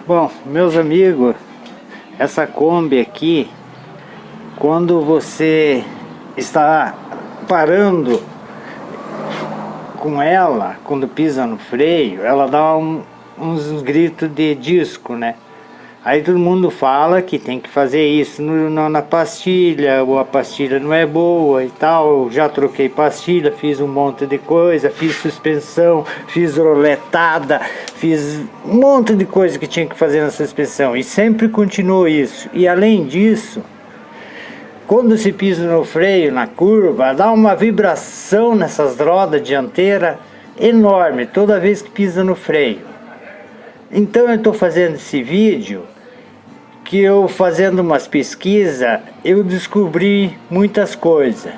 Bom, meus amigos, essa Kombi aqui, quando você está parando com ela, quando pisa no freio, ela dá uns gritos de disco, né? Aí todo mundo fala que tem que fazer isso na pastilha, ou a pastilha não é boa e tal. Já troquei pastilha, fiz um monte de coisa, fiz suspensão, fiz roletada, fiz um monte de coisa que tinha que fazer na suspensão. E sempre continuou isso. E além disso, quando se pisa no freio, na curva, dá uma vibração nessas rodas dianteiras enorme, toda vez que pisa no freio. Então eu estou fazendo esse vídeo que eu, fazendo umas pesquisas, eu descobri muitas coisas.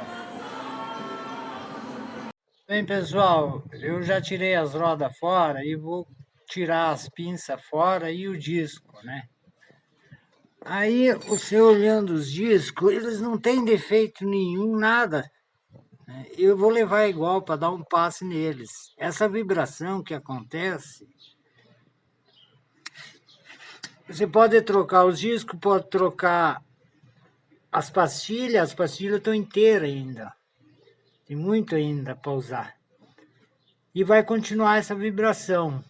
Bem, pessoal, eu já tirei as rodas fora e vou tirar as pinças fora e o disco, né? Aí, você olhando os discos, eles não têm defeito nenhum, nada. Eu vou levar igual para dar um passe neles. Essa vibração que acontece, você pode trocar os discos, pode trocar as pastilhas estão inteiras ainda. Tem muito ainda para usar. E vai continuar essa vibração.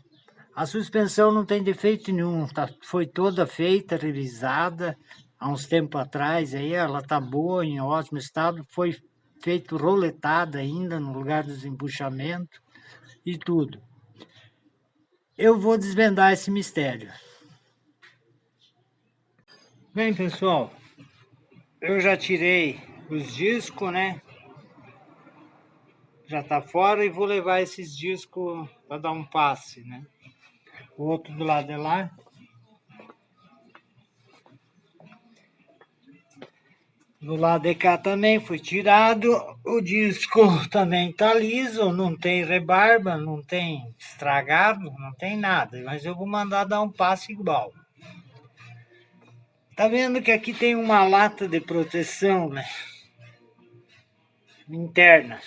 A suspensão não tem defeito nenhum, foi toda feita, revisada há uns tempos atrás, aí ela está boa, em ótimo estado, foi feito roletada ainda no lugar dos embuchamentos e tudo. Eu vou desvendar esse mistério. Bem, pessoal, eu já tirei os discos, né? Já tá fora e vou levar esses discos para dar um passe, né? O outro do lado de lá. Do lado de cá também foi tirado. O disco também tá liso, não tem rebarba, não tem estragado, não tem nada. Mas eu vou mandar dar um passe igual. Tá vendo que aqui tem uma lata de proteção, né? Interna.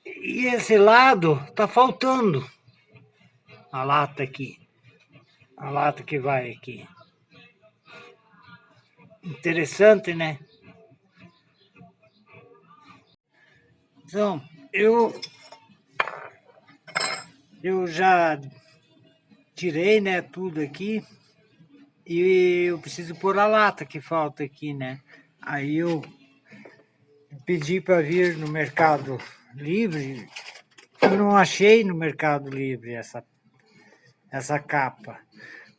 E esse lado tá faltando a lata aqui. A lata que vai aqui. Interessante, né? Então, eu já tirei, né, tudo aqui. E eu preciso pôr a lata que falta aqui, né? Aí eu pedi para vir no Mercado Livre. Eu não achei no Mercado Livre essa capa.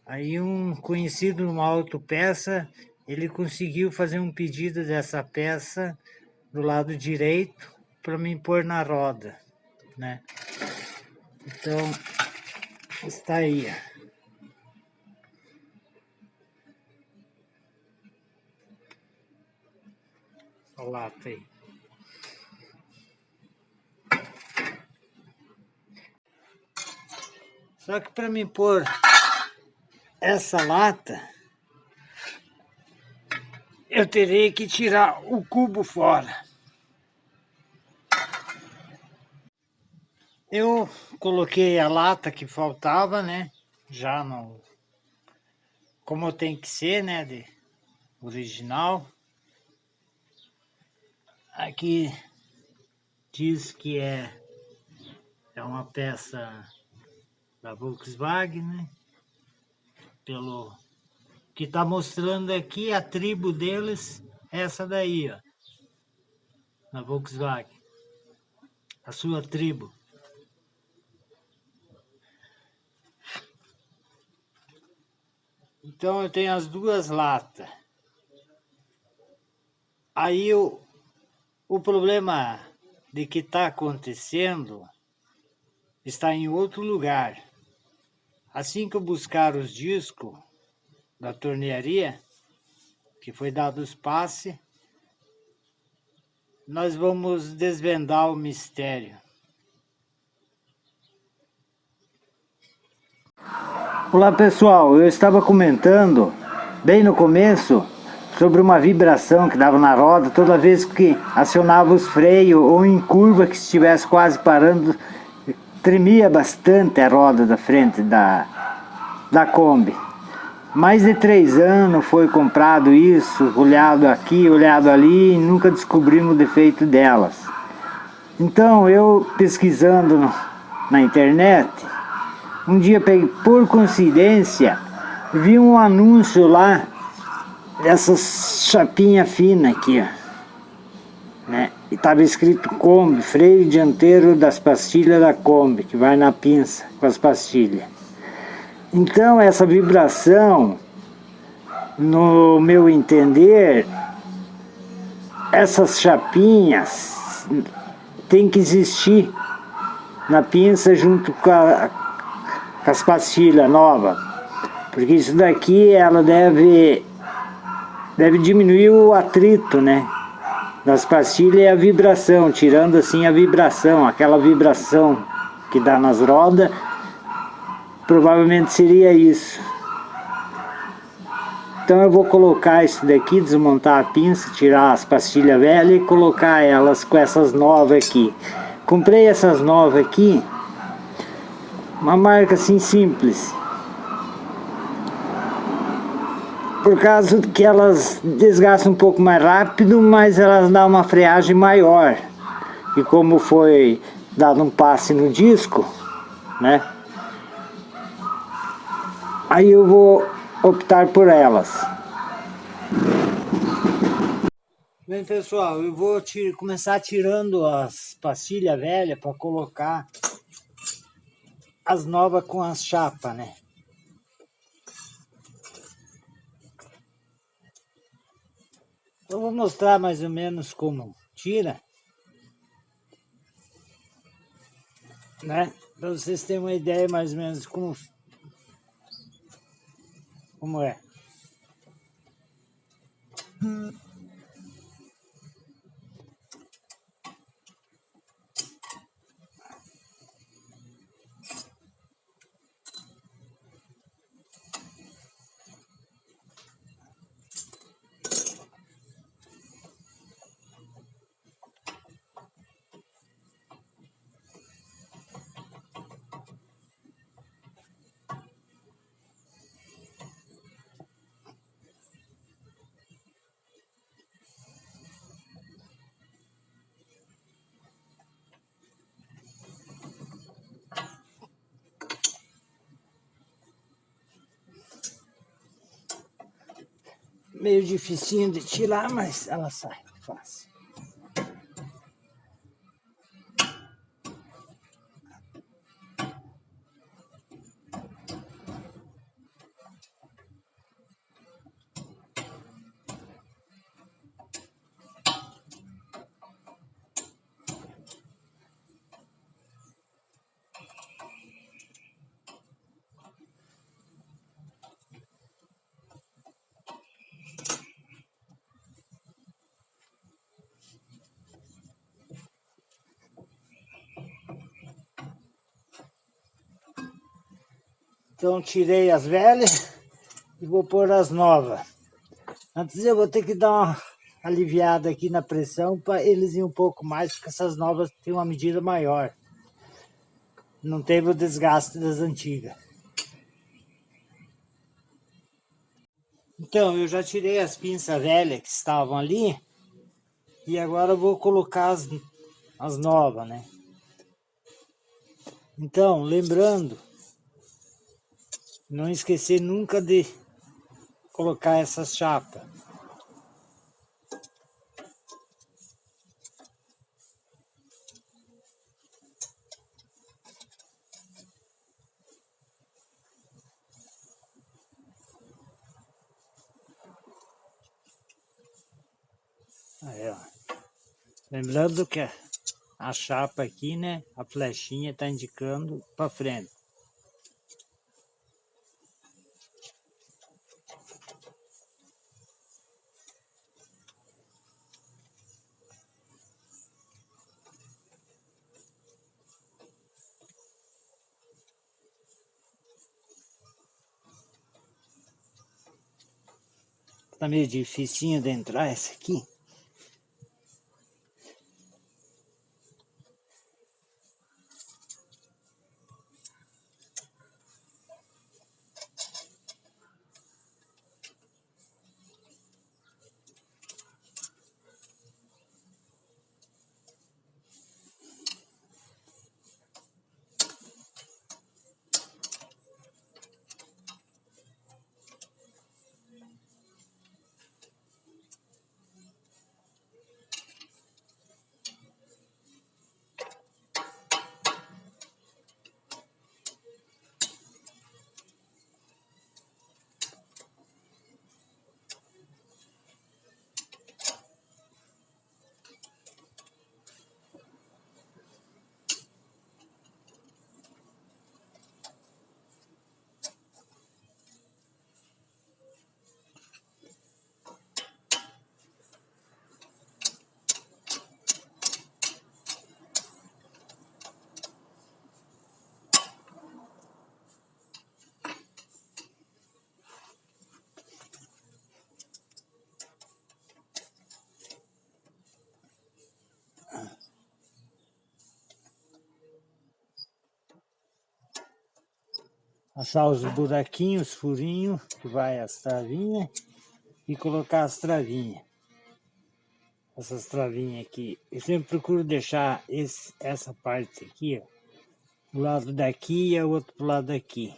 Aí um conhecido numa autopeça, ele conseguiu fazer um pedido dessa peça do lado direito para me pôr na roda, né? Então, está aí. A lata aí. Só que para me pôr essa lata, eu terei que tirar o cubo fora. Eu coloquei a lata que faltava, né? Já no... como tem que ser, né? De original. Aqui diz que é uma peça da Volkswagen, né? Pelo que está mostrando aqui, a tribo deles é essa daí, ó. Na Volkswagen. A sua tribo. Então eu tenho as duas latas. Aí o problema de que está acontecendo está em outro lugar. Assim que eu buscar os discos da tornearia, que foi dado os passes, nós vamos desvendar o mistério. Olá pessoal, eu estava comentando bem no começo sobre uma vibração que dava na roda toda vez que acionava os freios ou em curva que estivesse quase parando, tremia bastante a roda da frente da Kombi. Mais de 3 anos foi comprado isso, olhado aqui, olhado ali, e nunca descobrimos o defeito delas. Então eu pesquisando na internet, um dia por coincidência, vi um anúncio lá dessas chapinhas finas aqui, ó, né? E estava escrito Kombi, freio dianteiro das pastilhas da Kombi, que vai na pinça com as pastilhas. Então essa vibração, no meu entender, essas chapinhas tem que existir na pinça junto com as pastilhas novas, porque isso daqui ela deve diminuir o atrito, né, das pastilhas e a vibração, tirando assim a vibração, aquela vibração que dá nas rodas, provavelmente seria isso. Então eu vou colocar isso daqui, desmontar a pinça, tirar as pastilhas velhas e colocar elas com essas novas aqui. Comprei essas novas aqui, uma marca assim simples, por causa que elas desgastam um pouco mais rápido, mas elas dão uma freagem maior. E como foi dado um passe no disco, né? Aí eu vou optar por elas. Bem, pessoal, eu vou começar tirando as pastilhas velhas para colocar as novas com as chapas, né? Eu vou mostrar mais ou menos como tira, né? Para vocês terem uma ideia mais ou menos como é. Meio dificinho de tirar, mas ela sai fácil. Então tirei as velhas e vou pôr as novas. Antes eu vou ter que dar uma aliviada aqui na pressão para eles ir um pouco mais, porque essas novas têm uma medida maior. Não teve o desgaste das antigas. Então, eu já tirei as pinças velhas que estavam ali e agora eu vou colocar as novas, né? Então, lembrando, não esquecer nunca de colocar essas chapas. Aí, ó. Lembrando que a chapa aqui, né, a flechinha está indicando para frente. Tá meio dificinho de entrar essa aqui. Achar os buraquinhos, furinhos, que vai as travinhas, e colocar as travinhas. Essas travinhas aqui. Eu sempre procuro deixar essa parte aqui, ó, do lado daqui e a outra pro lado daqui.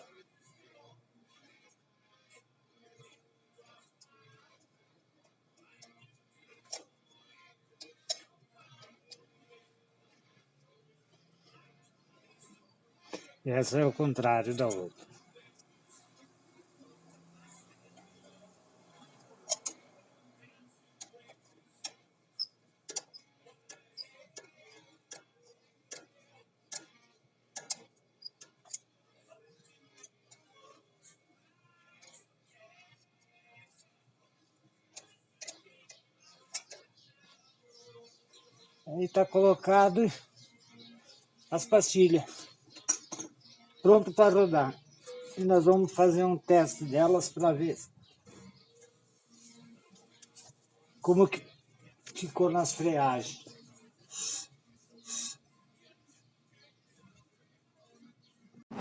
E essa é o contrário da outra. Aí está colocado as pastilhas, pronto para rodar. E nós vamos fazer um teste delas para ver como que ficou nas freagens.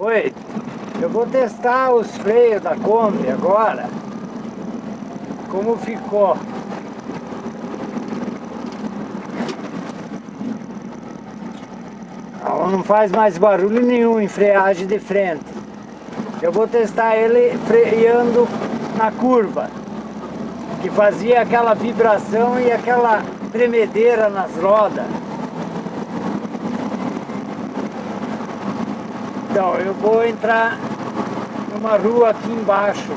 Oi, eu vou testar os freios da Kombi agora, como ficou. Não faz mais barulho nenhum em freagem de frente. Eu vou testar ele freando na curva, que fazia aquela vibração e aquela tremedeira nas rodas. Então eu vou entrar numa rua aqui embaixo.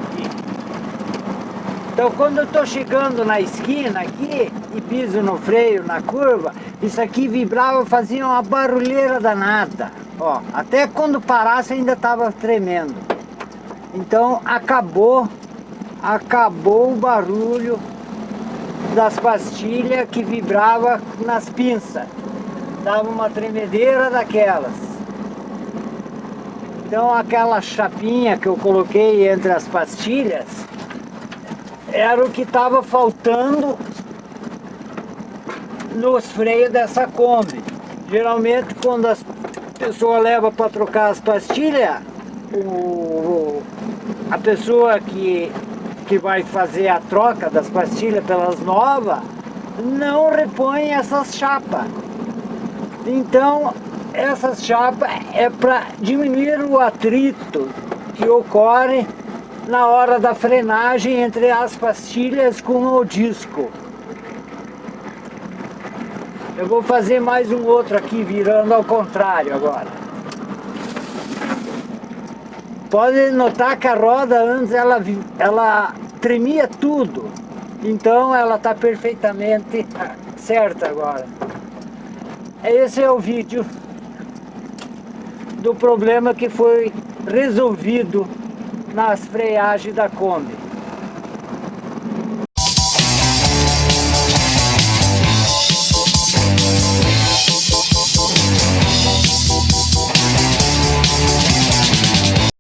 Então quando eu estou chegando na esquina aqui e piso no freio na curva, isso aqui vibrava, fazia uma barulheira danada. Ó, até quando parasse ainda estava tremendo. Então acabou o barulho das pastilhas que vibrava nas pinças. Dava uma tremedeira daquelas. Então aquela chapinha que eu coloquei entre as pastilhas era o que estava faltando nos freios dessa Kombi. Geralmente quando as pessoas levam para trocar as pastilhas, a pessoa que vai fazer a troca das pastilhas pelas novas não repõe essas chapas. Então essas chapas é para diminuir o atrito que ocorre na hora da frenagem entre as pastilhas com o disco. Eu vou fazer mais um outro aqui virando ao contrário agora. Pode notar que a roda antes ela tremia tudo. Então ela está perfeitamente certa agora. Esse é o vídeo do problema que foi resolvido nas freagens da Kombi.